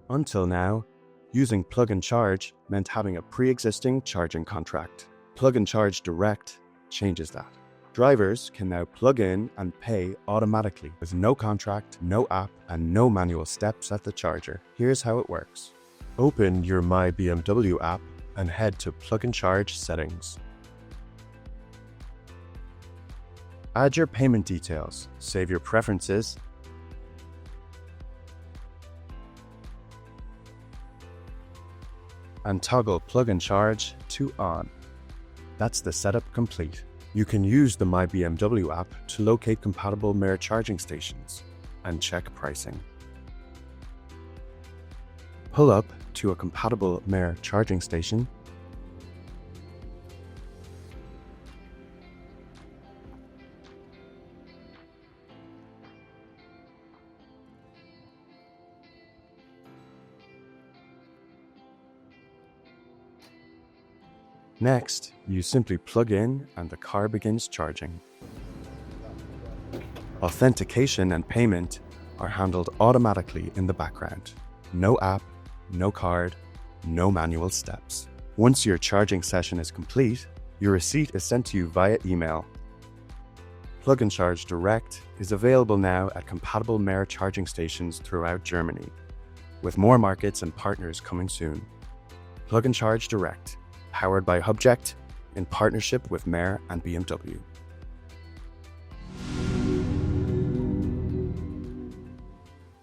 Until now, using Plug&Charge meant having a pre-existing charging contract. Plug&Charge Direct changes that. Drivers can now plug in and pay automatically with no contract, no app, and no manual steps at the charger. Here's how it works. Open your My BMW app and head to Plug&Charge settings. Add your payment details, save your preferences, and toggle Plug&Charge to on. That's the setup complete. You can use the My BMW app to locate compatible Mer charging stations and check pricing. Pull up to a compatible Mer charging station. Next, you simply plug in and the car begins charging. Authentication and payment are handled automatically in the background. No app, no card, no manual steps. Once your charging session is complete, your receipt is sent to you via email. Plug&Charge Direct is available now at compatible Mer charging stations throughout Germany, with more markets and partners coming soon. Plug&Charge Direct, powered by Hubject in partnership with Mer and BMW.